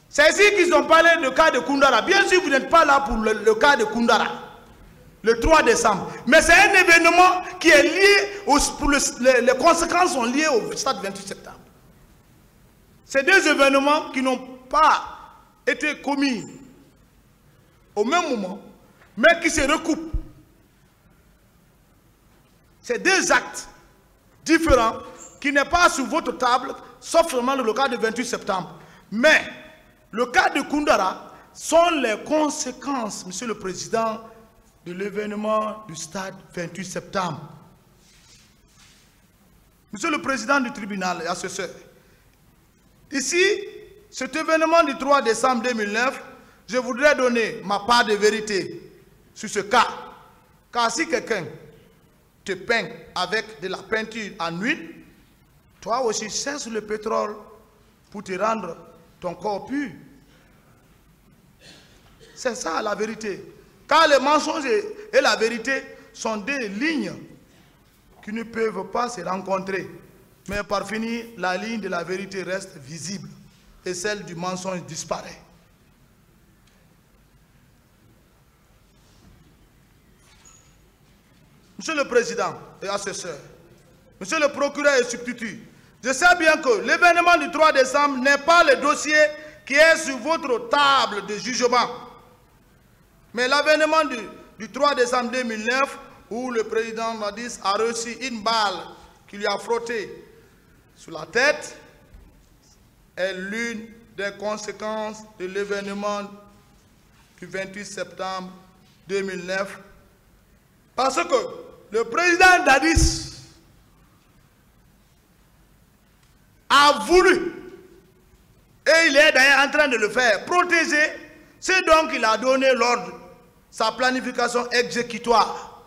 C'est ici qu'ils ont parlé du cas de Koundara. Bien sûr, vous n'êtes pas là pour le cas de Koundara, le 3 décembre. Mais c'est un événement qui est lié, les conséquences sont liées au stade 28 septembre. C'est deux événements qui n'ont pas été commis au même moment, mais qui se recoupent. C'est deux actes différents qui n'est pas sur votre table, sauf seulement le cas du 28 septembre. Mais le cas de Koundara sont les conséquences, Monsieur le Président, de l'événement du stade 28 septembre. Monsieur le Président du tribunal et assesseur, ici, cet événement du 3 décembre 2009, je voudrais donner ma part de vérité sur ce cas. Car si quelqu'un te peint avec de la peinture en huile, toi aussi cesse le pétrole pour te rendre ton corps pur. C'est ça la vérité. Car les mensonges et la vérité sont des lignes qui ne peuvent pas se rencontrer. Mais par finir, la ligne de la vérité reste visible et celle du mensonge disparaît. Monsieur le Président et assesseur, Monsieur le procureur et substitut, je sais bien que l'événement du 3 décembre n'est pas le dossier qui est sur votre table de jugement. Mais l'événement du 3 décembre 2009, où le président Dadis a reçu une balle qui lui a frotté sur la tête, est l'une des conséquences de l'événement du 28 septembre 2009. Parce que le président Dadis a voulu, et il est d'ailleurs en train de le faire, protéger ceux dont il a donné l'ordre, sa planification exécutoire.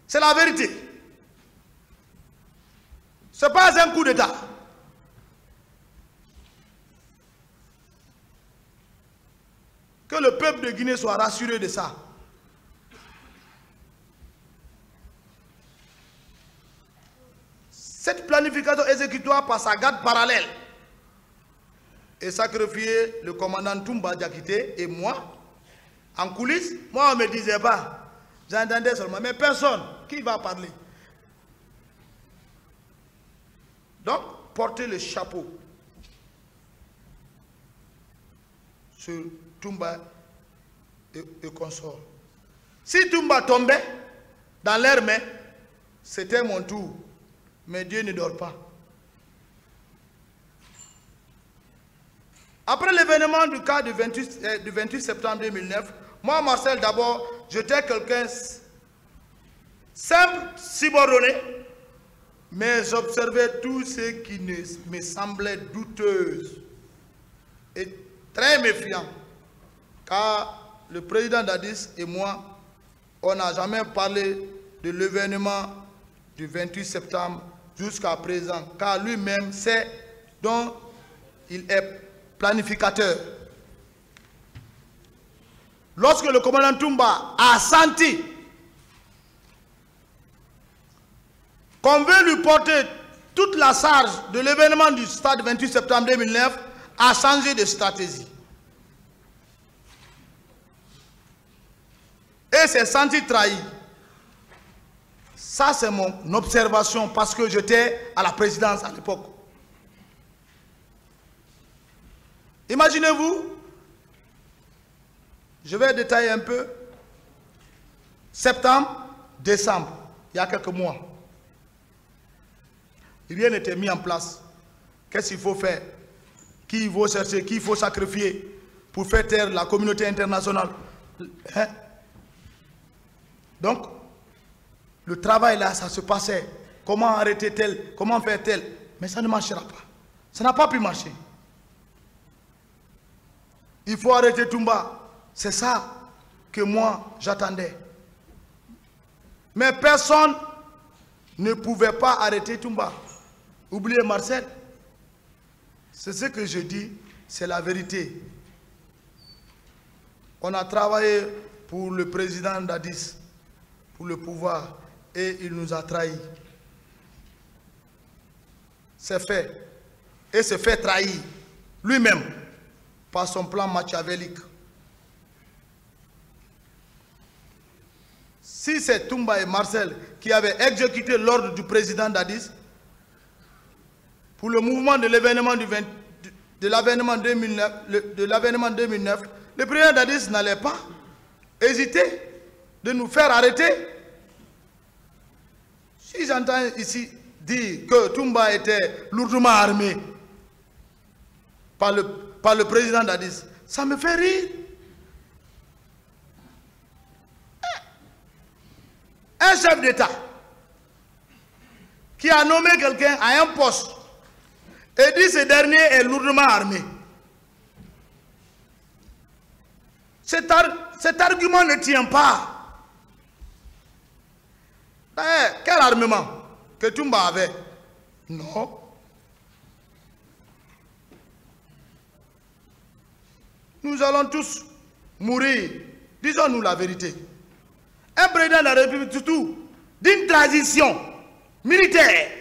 C'est la vérité. Ce n'est pas un coup d'État. Que le peuple de Guinée soit rassuré de ça. Cette planification exécutoire par sa garde parallèle et sacrifier le commandant Toumba Diakité et moi en coulisses. Moi, on ne me disait pas. J'entendais seulement, mais personne. Qui va parler? Donc, porter le chapeau sur Toumba et consort. Si Toumba tombait dans leurs mains, c'était mon tour. Mais Dieu ne dort pas. Après l'événement du cas du 28 septembre 2009, moi, Marcel, d'abord, j'étais quelqu'un simple, subordonné, mais j'observais tout ce qui me semblait douteuse et très méfiant. Car le président Dadis et moi, on n'a jamais parlé de l'événement du 28 septembre jusqu'à présent, car lui-même sait dont il est planificateur. Lorsque le commandant Toumba a senti qu'on veut lui porter toute la charge de l'événement du stade 28 septembre 2009, a changé de stratégie. Et s'est senti trahi. Ça, c'est mon observation parce que j'étais à la présidence à l'époque. Imaginez-vous, je vais détailler un peu, septembre, décembre, il y a quelques mois. Rien n'était mis en place. Qu'est-ce qu'il faut faire? Qui il faut chercher? Qui il faut sacrifier pour faire taire la communauté internationale? Hein? Donc, le travail là, ça se passait. Comment arrêter tel? Comment faire tel? Mais ça ne marchera pas. Ça n'a pas pu marcher. Il faut arrêter Toumba. C'est ça que moi, j'attendais. Mais personne ne pouvait pas arrêter Toumba. Oubliez Marcel. C'est ce que je dis, c'est la vérité. On a travaillé pour le président Dadis, pour le pouvoir, et il nous a trahis. C'est fait. et se fait trahir lui-même par son plan machiavélique. Si c'est Toumba et Marcel qui avaient exécuté l'ordre du président Dadis pour le mouvement de l'avènement de l'avènement 2009, le président Dadis n'allait pas hésiter de nous faire arrêter. Si j'entends ici dire que Toumba était lourdement armé par le président Dadis, ça me fait rire. Un chef d'État qui a nommé quelqu'un à un poste et dit que ce dernier est lourdement armé. Cet argument ne tient pas. Quel armement que Toumba avait? Non. Nous allons tous mourir. Disons-nous la vérité. Un président de la République, surtout d'une transition militaire,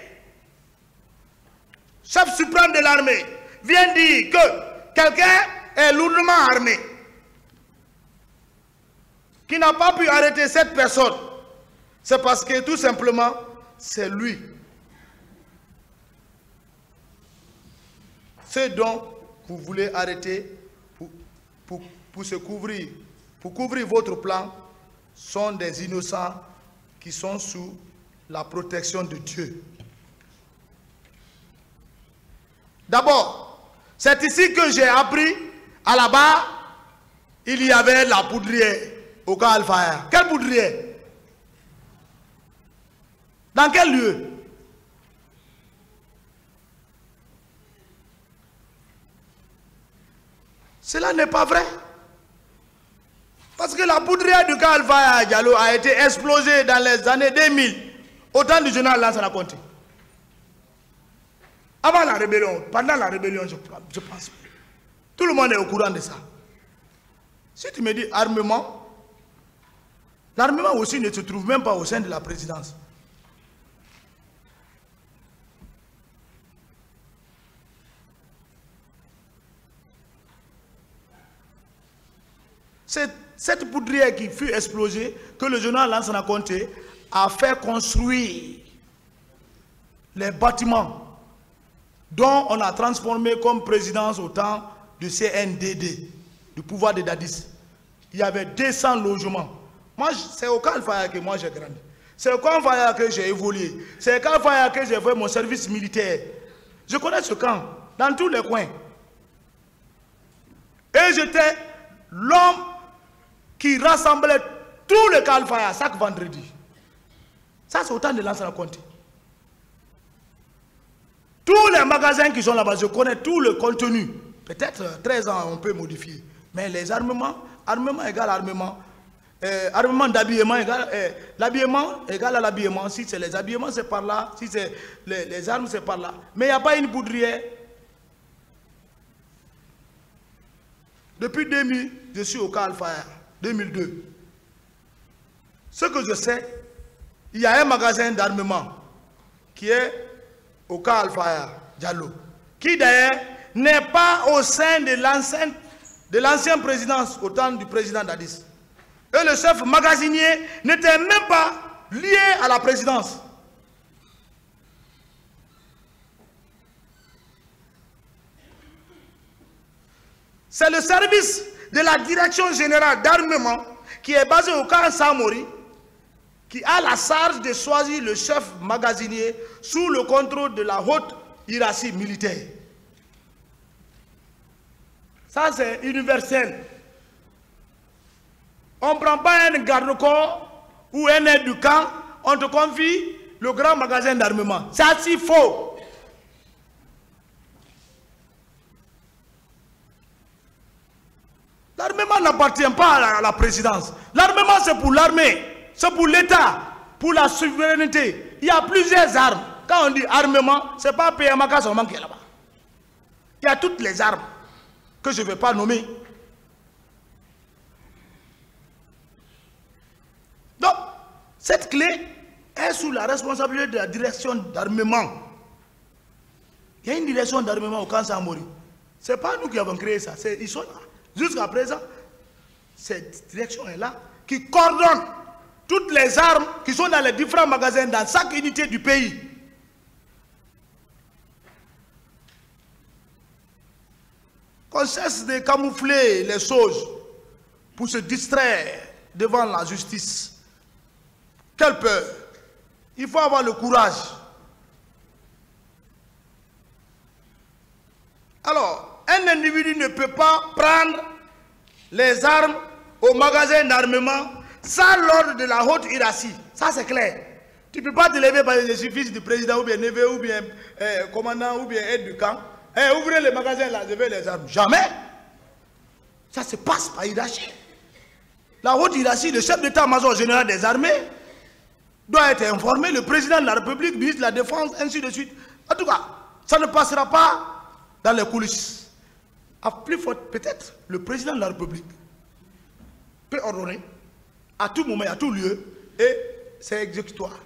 chef suprême de l'armée, vient dire que quelqu'un est lourdement armé, qui n'a pas pu arrêter cette personne. C'est parce que tout simplement, c'est lui. Ceux dont vous voulez arrêter pour se couvrir, pour couvrir votre plan, sont des innocents qui sont sous la protection de Dieu. D'abord, c'est ici que j'ai appris, à la barre, il y avait la poudrière au camp Al-Faya. Quelle poudrière? Dans quel lieu? Cela n'est pas vrai. Parce que la poudrière du camp Al-Faya à Diallo a été explosée dans les années 2000, au temps du général Lansana Conté. Avant la rébellion, pendant la rébellion, je pense. Tout le monde est au courant de ça. Si tu me dis armement, l'armement aussi ne se trouve même pas au sein de la présidence. Cette poudrière qui fut explosée, que le général Lansana Conté a fait construire les bâtiments dont on a transformé comme présidence au temps du CNDD, du pouvoir de Dadis. Il y avait 200 logements. Moi, c'est au camp Al-Faya que moi j'ai grandi. C'est au camp Al-Faya que j'ai évolué. C'est au camp Al-Faya que j'ai fait mon service militaire. Je connais ce camp, dans tous les coins. Et j'étais l'homme qui rassemblait tout le camp Al-Faya chaque vendredi. Ça, c'est au temps de Lansana Conté. Tous les magasins qui sont là-bas, je connais tout le contenu. Peut-être 13 ans, on peut modifier. Mais les armements, armement égale armement. Armement d'habillement égale l'habillement égale à l'habillement. Si c'est les habillements, c'est par là. Si c'est les armes, c'est par là. Mais il n'y a pas une poudrière. Depuis 2000, je suis au camp Al-Faya. 2002. Ce que je sais, il y a un magasin d'armement qui est au camp Al-Faya, Diallo, qui d'ailleurs n'est pas au sein de l'ancienne présidence au temps du président Dadis. Et le chef magasinier n'était même pas lié à la présidence. C'est le service de la direction générale d'armement qui est basé au camp Samori qui a la charge de choisir le chef magasinier sous le contrôle de la haute hiérarchie militaire. Ça, c'est universel. On ne prend pas un garde-corps ou un aide du camp, on te confie le grand magasin d'armement. C'est si faux. L'armement n'appartient pas à la présidence. L'armement, c'est pour l'armée. C'est pour l'État, pour la souveraineté. Il y a plusieurs armes. Quand on dit armement, ce n'est pas PMAK seulement qui est là-bas. Il y a toutes les armes que je ne vais pas nommer. Donc, cette clé est sous la responsabilité de la direction d'armement. Il y a une direction d'armement au camp Samori. Ce n'est pas nous qui avons créé ça. Ils sont là. Jusqu'à présent, cette direction est là, qui coordonne toutes les armes qui sont dans les différents magasins, dans chaque unité du pays. Qu'on cesse de camoufler les choses pour se distraire devant la justice. Quelle peur! Il faut avoir le courage. Alors, un individu ne peut pas prendre les armes au magasin d'armement sans l'ordre de la haute hiérarchie. Ça, c'est clair. Tu ne peux pas te lever par le fils du président, ou bien neveu, ou bien commandant, ou bien aide du camp. Ouvrez le magasin là, je veux les armes. Jamais. Ça se passe par hiérarchie. La haute hiérarchie, le chef d'état-major général des armées, doit être informé, le président de la République, ministre de la Défense, ainsi de suite. En tout cas, ça ne passera pas dans les coulisses. À plus forte, peut-être, le président de la République peut ordonner à tout moment, à tout lieu, et c'est exécutoire.